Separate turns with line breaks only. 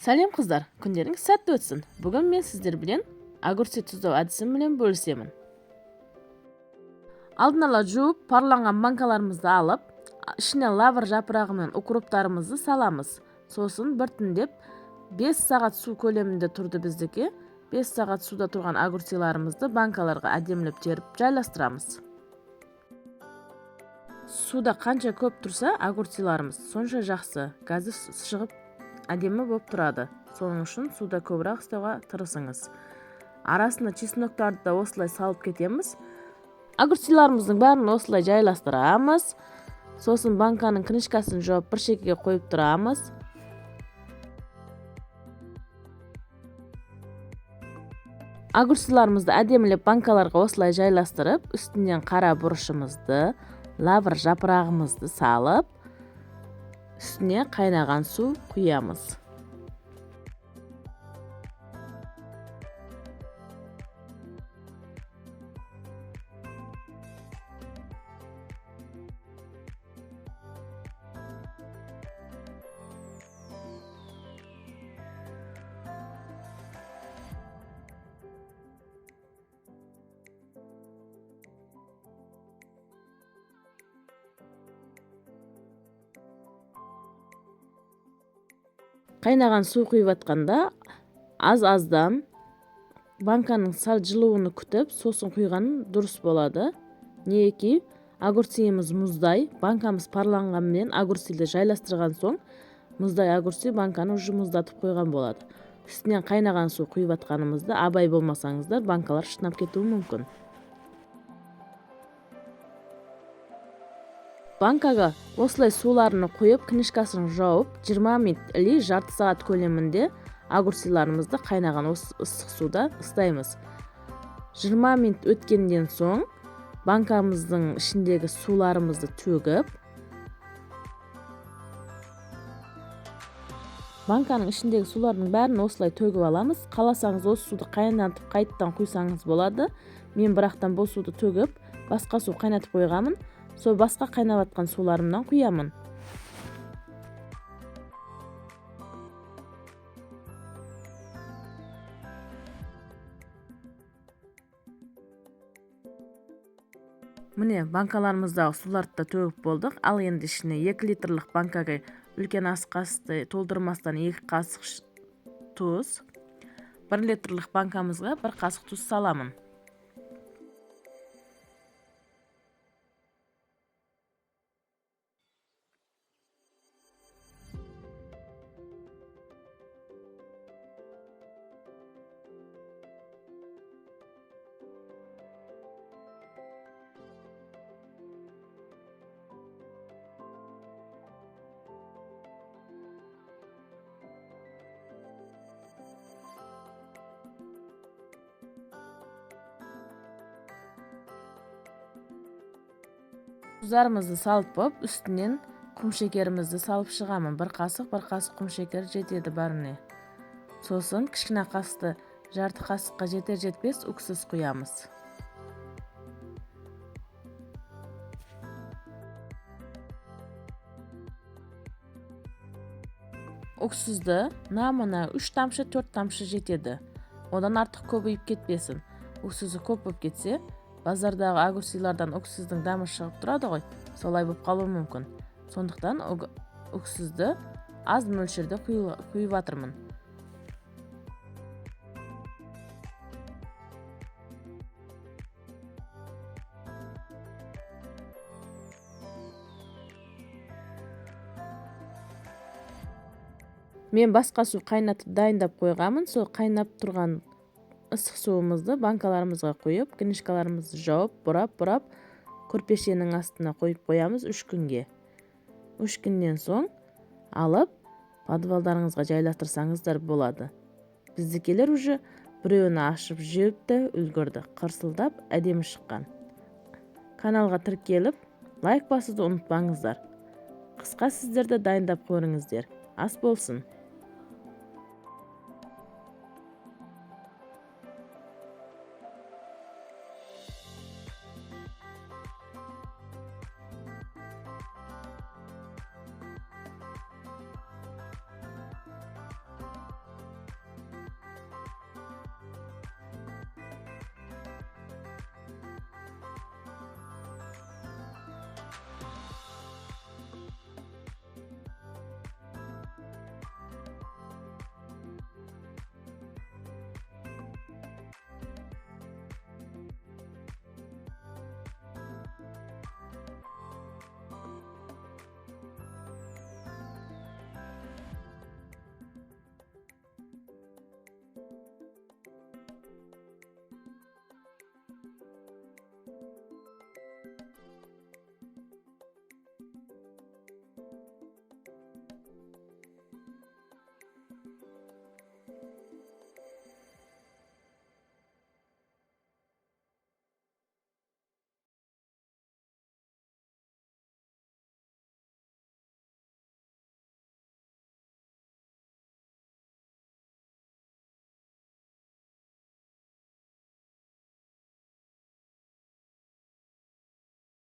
Салем қыздар, күндеріңіз сәтті өтсін. Бүгін мен сіздер білен огурцы тұздау әдісім білен бөлісемін. Алдын ала жуып, парланған банкаларымызды алып, ішіне лавр жапырағы мен укроптарымызды саламыз. Сосын біртіндеп 5 сағат су көлемінде тұрды біздікі. 5 сағат суда тұрған огурциларымызды банкаларға әдемілеп теріп жайластырамыз. Суда қанша көп тұрса, огурциларымыз сонша жақсы, газы шығып әдемі болып тұрады. Соның үшін суда көбірек ұстауға тырысыңыз. Арасына чесноктарды да осылай салып кетеміз. Огурциларымыздың бәрін осылай жайластырамыз. Сосын банканың крышкасын жауып бір шекеге қойып тұрамыз. Огурциларымызды әдемілеп банкаларға осылай жайластырып, үстінен қара бұрышымызды, лавр жапырағымызды салып, үстіне қайнаған су құямыз. Қайнаған су құйып атқанда аз-аздан банканың сәл жылуын күтіп, сосын құйған дұрыс болады. Неге огурцимыз мұздай, банкамыз парланғанмен огурцилді жайластырған соң, мұздай огурцы банканы уже мұздатып қойған болады. Үстінен қайнаған су құйып атқанымызда абай болмасаңыздар, банкалар шытынап кетуі мүмкін. Банкаға осылай суларыны қойып, крышкасын жауып, 20 минут или жарты сағат көлемінде огурциларымызды қайнаған ыстық суда ұстаймыз. 20 минут өткенден соң банкамыздың ішіндегі суларымызды төгіп, банканың ішіндегі сулардың бәрін осылай төгіп аламыз. Қаласаңыз осы суды қайнатып қайттан құйсаңыз болады. Мен бірақтан бұл суды төгіп, басқа су қайнатып қойғамын. Сол басқа қайнап атқан суларымнан құямын. Міне, банкаларымыздағы суларды да төгіп болдық. Ал енді ішіне 2 литрлік банкаға үлкен ас қасықты толтырмастан 2 қасық тұз, 1 литрлік банкамызға 1 қасық тұз саламын. Тұздарымызды салып болып, үстінен құм шекерімізді салып шығамын. 1 қасық құм шекер жетеді бәріне. Сосын кішкене қасықты жарты қасыққа жетер-жетпес уксус құямыз. Уксусты намына 3 тамшы 4 тамшы жетеді. Одан артық көбейіп кетпесін. Уксусы көп болып кетсе, базардағы огурцилардан уксустың дәмі шығып тұрады ғой, солай болып қалуы мүмкін. Сондықтан уксусты аз мөлшерде құйып атырмын. Мен басқа су қайнатып дайындап қойғамын. Сол қайнап тұрған ыстық суымызды банкаларымызға қойып, крышкаларымызды жауып, бұрап, көрпешенің астына қойып қоямыз 3 күнге. 3 күннен соң алып, подвалдарыңызға жайластырсаңыздар болады. Біздікелер уже біреуін ашып жеуіп те үлгерді. Қырсылдап, әдемі шыққан. Каналға тіркеліп, лайк басуды ұмытпаңыздар. Қысқа сіздерді дайындап көріңіздер. Ас болсын.